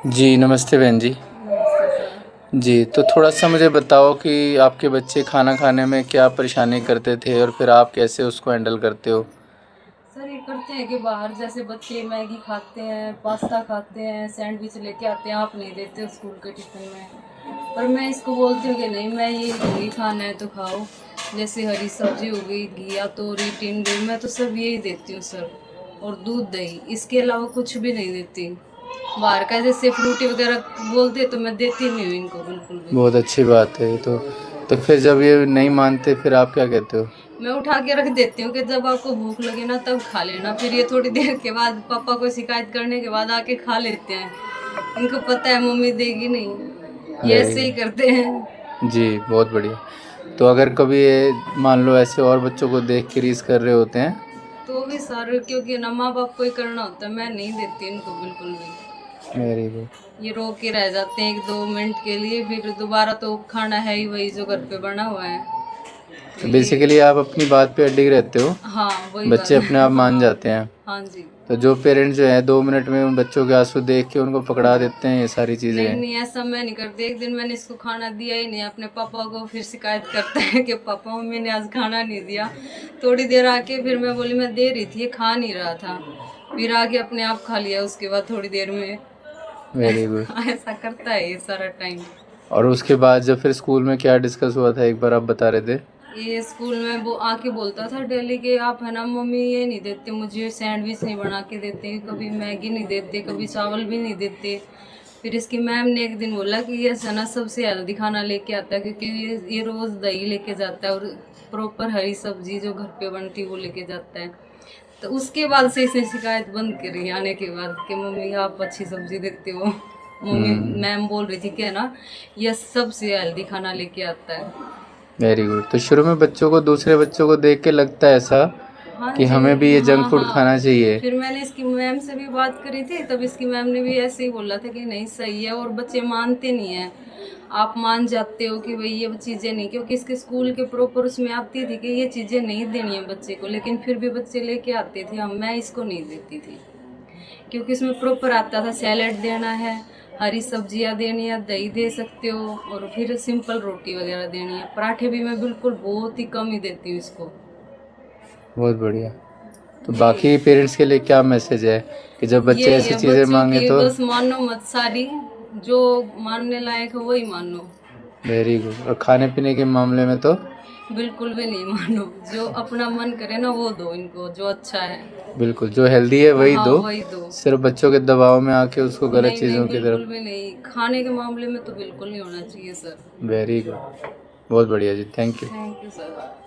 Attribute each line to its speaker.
Speaker 1: जी, नमस्ते बहन जी।
Speaker 2: नमस्ते सर।
Speaker 1: जी, तो थोड़ा-सा मुझे बताओ कि आपके बच्चे खाना खाने में क्या परेशानी करते थे और फिर आप कैसे उसको हैंडल करते हो?
Speaker 2: सर ये करते हैं कि बाहर जैसे बच्चे मैगी खाते हैं, पास्ता खाते हैं, सैंडविच लेके आते हैं, आप नहीं देते हो स्कूल के टिफ़िन में। पर मैं इसको बोलती हूँ कि नहीं, मैं ये दूँगी, खाना है तो खाओ। जैसे हरी सब्ज़ी हो गई, घिया, तोरी, टिंडे, मैं तो सब यही देती हूँ सर। और दूध, दही, इसके अलावा कुछ भी नहीं देती। बाहर का जैसे फ्रूटी वगैरह बोलते तो मैं देती नहीं हूँ इनको बिल्कुल भी।
Speaker 1: बहुत अच्छी बात है ये तो फिर जब ये नहीं मानते फिर आप क्या कहते हो?
Speaker 2: मैं उठा के रख देती हूँ कि जब आपको भूख लगे ना तब खा लेना। फिर ये थोड़ी देर के बाद पापा को शिकायत करने के बाद आके खा लेते हैं। इनको पता है मम्मी देगी नहीं, ये
Speaker 1: वेरी
Speaker 2: ऐसे ही
Speaker 1: गुड।
Speaker 2: करते हैं।
Speaker 1: जी, बहुत बढ़िया। तो अगर कभी ये मान लो ऐसे और बच्चों को देख के रीस कर रहे होते हैं?
Speaker 2: तो भी सर, क्योंकि ना माँ बाप को ही करना होता है, मैं नहीं देती इनको बिल्कुल भी।
Speaker 1: Very good.
Speaker 2: ये रो के रह जाते हैं 1-2 मिनट के लिए, फिर दोबारा तो खाना है ही वही जो घर पे बना हुआ है। तो
Speaker 1: तो
Speaker 2: ये,
Speaker 1: बेसिकली आप अपनी बात पे अडिग रहते हो,
Speaker 2: हाँ वही बात
Speaker 1: बच्चे
Speaker 2: है।
Speaker 1: अपने आप मान
Speaker 2: हाँ,
Speaker 1: जाते हैं।
Speaker 2: हाँ जी।
Speaker 1: तो जो पेरेंट्स जो है 2 मिनट में उन बच्चों के आंसू देख के उनको पकड़ा देते हैं, ये सारी चीज़ें
Speaker 2: नहीं
Speaker 1: हैं।
Speaker 2: नहीं, ऐसा मैं नहीं करती। एक दिन मैंने इसको खाना दिया ही नहीं, अपने पापा को फिर शिकायत करता है कि पापा मम्मी ने आज खाना नहीं दिया। थोड़ी देर आके फिर मैं बोली मैं दे रही थी, ये खा नहीं रहा था। फिर आके अपने आप खा लिया उसके बाद थोड़ी देर में।
Speaker 1: Very good.
Speaker 2: ऐसा करता है ये सारा टाइम।
Speaker 1: और उसके बाद जब फिर स्कूल में क्या डिस्कस हुआ था एक बार आप बता रहे थे?
Speaker 2: ये स्कूल में वो आके बोलता था डेली के आप है ना मम्मी ये नहीं देते मुझे, सैंडविच नहीं बना के देते, कभी मैगी नहीं देते, कभी चावल भी नहीं देते। फिर इसकी मैम ने एक दिन बोला कि ये है ना सबसे हेल्दी खाना लेके आता है, क्योंकि ये रोज़ दही लेके जाता है और प्रॉपर हरी सब्जी जो घर पे बनती है वो लेके जाता है। तो उसके बाद से इसने शिकायत बंद करी आने के बाद कि मम्मी आप अच्छी सब्जी देते हो। मम्मी
Speaker 1: हम्म।
Speaker 2: मैम बोल रही थी कि है ना ये सबसे हेल्दी खाना लेके आता है।
Speaker 1: Very good. तो शुरू में बच्चों को दूसरे बच्चों को देख के लगता है ऐसा
Speaker 2: हाँ
Speaker 1: कि
Speaker 2: जी।
Speaker 1: हमें भी ये जंक
Speaker 2: हाँ
Speaker 1: फूड खाना
Speaker 2: हाँ।
Speaker 1: चाहिए।
Speaker 2: फिर मैंने इसकी मैम से भी बात करी थी, तब इसकी मैम ने भी ऐसे ही बोला था कि नहीं सही है, और बच्चे मानते नहीं हैं। आप मान जाते हो कि भाई ये चीज़ें नहीं, क्योंकि इसके स्कूल के प्रॉपर उसमें आती थी कि ये चीज़ें नहीं देनी है बच्चे को, लेकिन फिर भी बच्चे लेके आते थे। हम मैं इसको नहीं देती थी, क्योंकि इसमें प्रॉपर आता था सैलेड देना है, हरी सब्जियां देनी है, दही दे सकते हो, और फिर सिंपल रोटी वगैरह देनी है। पराठे भी मैं बिल्कुल बहुत ही कम ही देती हूँ इसको।
Speaker 1: बहुत बढ़िया। तो
Speaker 2: जी,
Speaker 1: बाकी पेरेंट्स के लिए क्या मैसेज है कि जब बच्चे
Speaker 2: यही
Speaker 1: ऐसी
Speaker 2: है
Speaker 1: चीज़ें
Speaker 2: बच्चों
Speaker 1: मांगे
Speaker 2: की,
Speaker 1: तो?
Speaker 2: बस मानो मत सारी, जो मानने लायक है वही मानो।
Speaker 1: Very good. और खाने पीने के मामले में तो?
Speaker 2: बिल्कुल भी नहीं मानो, जो अपना मन करे ना वो दो इनको, जो अच्छा है।
Speaker 1: बिल्कुल, जो हेल्दी है वही
Speaker 2: हाँ
Speaker 1: दो।
Speaker 2: वही दो।
Speaker 1: सिर्फ बच्चों के दबाव में आके उसको गलत
Speaker 2: नहीं नहीं,
Speaker 1: चीज़ों की
Speaker 2: बिल्कुल
Speaker 1: तरफ।
Speaker 2: भी नहीं, खाने के मामले में तो बिल्कुल नहीं होना चाहिए सर।
Speaker 1: Very good. बहुत बढ़िया जी, thank you.
Speaker 2: Thank you sir.